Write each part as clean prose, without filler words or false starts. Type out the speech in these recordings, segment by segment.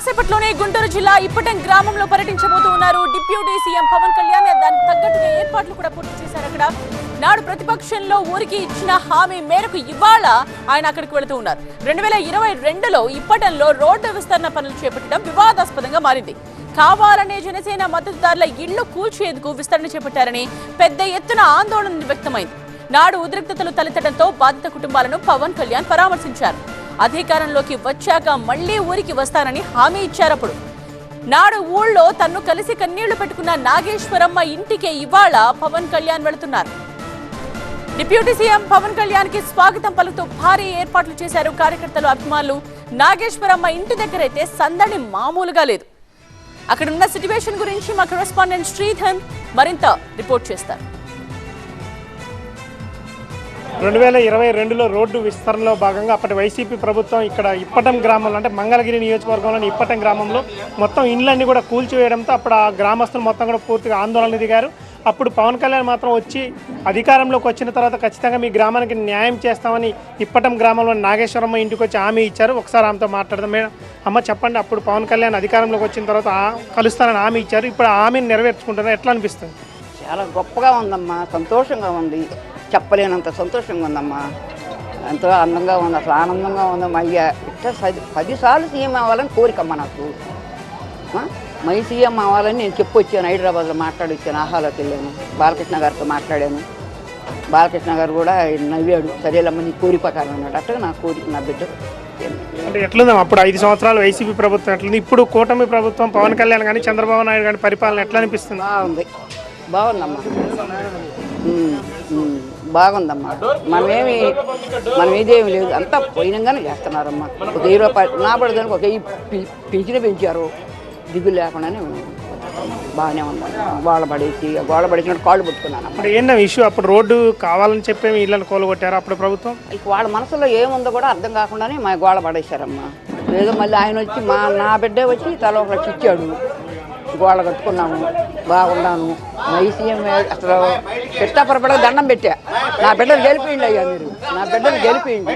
కాసేపట్లోనే గుంటూరు జిల్లా ఇప్పటం గ్రామంలో పర్యటించబోతూ ఉన్నారు డిప్యూటీ సీఎం పవన్ కళ్యాణ్. దానికి తగ్గట్టుగా ఏర్పాట్లు కూడా పూర్తి చేశారు. అక్కడ నాడు ప్రతిపక్షంలో ఊరికి ఇచ్చిన హామీ మేరకు ఇవాళ ఆయన అక్కడికి వెళుతూ ఉన్నారు. 2022లో ఇప్పటంలో రోడ్డు విస్తరణ పనులు చేపట్టడం వివాదాస్పదంగా మారింది. కావాలనే జనసేన మద్దతుదారుల ఇళ్లు కూల్చేందుకు విస్తరణ చేపట్టారని పెద్ద ఎత్తున ఆందోళన వ్యక్తమైంది. నాడు ఉద్రిక్తతలు తలెత్తడంతో బాధిత కుటుంబాలను పవన్ కళ్యాణ్ పరామర్శించారు. అధికారంలోకి వచ్చాక మళ్లీ ఊరికి వస్తానని హామీ ఇచ్చారప్పుడు. నాడు ఊళ్ళో తన్ను కలిసి కన్నీళ్లు పెట్టుకున్న నాగేశ్వరమ్మ ఇంటికే ఇవాళ పవన్ కళ్యాణ్ వెళుతున్నారు. డిప్యూటీ సీఎం పవన్ కళ్యాణ్ కి స్వాగతం పలుకుతూ భారీ ఏర్పాట్లు చేశారు కార్యకర్తలు, అభిమానులు. నాగేశ్వరమ్మ ఇంటి దగ్గరైతే సందడి మామూలుగా లేదు. అక్కడ ఉన్న సిట్యుయేషన్ గురించి మా కరెస్పాండెంట్ శ్రీధన్ మరింత రిపోర్ట్ చేస్తారు. 2022లో రోడ్డు విస్తరణలో భాగంగా అప్పటి వైసీపీ ప్రభుత్వం ఇక్కడ ఇప్పటం గ్రామంలో, అంటే మంగళగిరి నియోజకవర్గంలోని ఇప్పటం గ్రామంలో మొత్తం ఇండ్లన్నీ కూడా కూల్చివేయడంతో అప్పుడు ఆ గ్రామస్తులు మొత్తం కూడా పూర్తిగా ఆందోళన దిగారు. అప్పుడు పవన్ కళ్యాణ్ మాత్రం వచ్చి అధికారంలోకి వచ్చిన తర్వాత ఖచ్చితంగా మీ గ్రామానికి న్యాయం చేస్తామని ఇప్పటం గ్రామంలో నాగేశ్వరమ్మ ఇంటికి వచ్చి హామీ ఇచ్చారు. ఒకసారి ఆమెతో మాట్లాడదాం. మేడం, అమ్మ చెప్పండి, అప్పుడు పవన్ కళ్యాణ్ అధికారంలోకి వచ్చిన తర్వాత కలుస్తానని హామీ ఇచ్చారు. ఇప్పుడు ఆ హామీని నెరవేర్చుకుంటున్నారు, ఎట్లా అనిపిస్తుంది? చాలా గొప్పగా ఉందమ్మా, సంతోషంగా ఉంది, చెప్పలేనంత సంతోషంగా ఉందమ్మా. ఎంతో అందంగా ఉంది, అసలు ఆనందంగా ఉందమ్మా. అయ్యా ఇట్లా 10 సార్లు సీఎం అవ్వాలని కోరికమ్మా నాకు. మై సీఎం అవ్వాలని నేను చెప్పొచ్చాను. హైదరాబాద్లో మాట్లాడొచ్చాను, ఆహాలోకి వెళ్ళాను, బాలకృష్ణ గారితో మాట్లాడాను. బాలకృష్ణ గారు కూడా నవ్వాడు, సరేలమ్మ నీ కోరిక ప్రకారం అన్నాడు. అట్లా నా కోరిక, నా బిడ్డ. అంటే ఎట్లుందాం అప్పుడు 5 సంవత్సరాలు వైసీపీ ప్రభుత్వం ఎట్లుంది, ఇప్పుడు కూటమి ప్రభుత్వం పవన్ కళ్యాణ్ కానీ చంద్రబాబు నాయుడు కానీ పరిపాలన ఎట్లా అనిపిస్తుంది? బాగుంది, బాగుందమ్మా, బాగుందమ్మా. మనం ఇదేమి లేదు, అంతా పోయినంగానే చేస్తున్నారమ్మా. ఒక 10 రూపాయలు నా పడదానికి ఒక పెంచిన పెంచారు, దిగులు లేకుండానే బాగానే ఉందమ్మా. గోడ పడేసినట్టు కాళ్ళు పట్టుకున్నాను. అప్పుడు ఏంటో ఇష్యూ, అప్పుడు రోడ్డు కావాలని చెప్పి ఇళ్ళని కోలగొట్టారు అప్పుడు ప్రభుత్వం. ఇక వాళ్ళ మనసులో ఏముందో కూడా అర్థం కాకుండానే మా గోడ పడేశారమ్మా. ఏదో మళ్ళీ ఆయన వచ్చి నా బిడ్డే వచ్చి తల ఒక లక్ష ఇచ్చాడు, గోడ కట్టుకున్నాము, బాగున్నాను. సీఎం అసలు పెట్టాపరపడ దండం పెట్టా. నా బిడ్డను గెలిపియండి అయ్యా, మీరు నా బిడ్డను గెలిపియండి.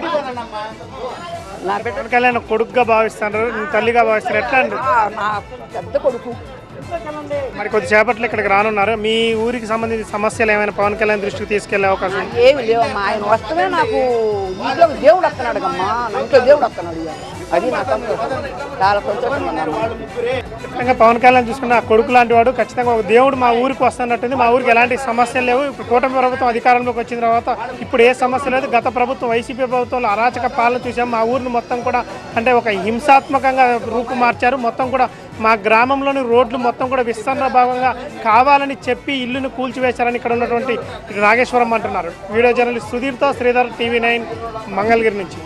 నా పవన్ కళ్యాణ్ కొడుకుగా భావిస్తారు, తల్లిగా భావిస్తారు, ఎట్లా అండి? నా పెద్ద కొడుకు. మరి కొద్దిసేపట్లో ఇక్కడికి రానున్నారు. మీ ఊరికి సంబంధించిన సమస్యలు ఏమైనా పవన్ కళ్యాణ్ దృష్టికి తీసుకెళ్లే అవకాశం? ఏమి లేవమ్మా, ఆయన వస్తమే నాకు ఇంట్లో దేవుడు వస్తున్నాడు కమ్మా, నా ఇంట్లో దేవుడు వస్తున్నాడు. అది నా సంతోషం, చాలా సంతోషంగా ఉందమ్మా. ఖచ్చితంగా పవన్ కళ్యాణ్ చూసుకున్న ఆ కొడుకు లాంటి వాడు, ఖచ్చితంగా ఒక దేవుడు మా ఊరికి వస్తున్నట్టుంది. మా ఊరికి ఎలాంటి సమస్యలు లేవు. ఇప్పుడు కూటమి ప్రభుత్వం అధికారంలోకి వచ్చిన తర్వాత ఇప్పుడు ఏ సమస్య లేదు. గత ప్రభుత్వం వైసీపీ ప్రభుత్వంలో అరాచక పాలన చూసాం. మా ఊరిని మొత్తం కూడా అంటే ఒక హింసాత్మకంగా రూపు మార్చారు. మొత్తం కూడా మా గ్రామంలోని రోడ్లు మొత్తం కూడా విస్తరణ భాగంగా కావాలని చెప్పి ఇల్లును కూల్చివేశారని ఇక్కడ ఉన్నటువంటి నాగేశ్వరం అంటున్నారు. వీడియో జర్నలిస్ట్ సుధీర్తో శ్రీధర్, TV9 మంగళగిరి నుంచి.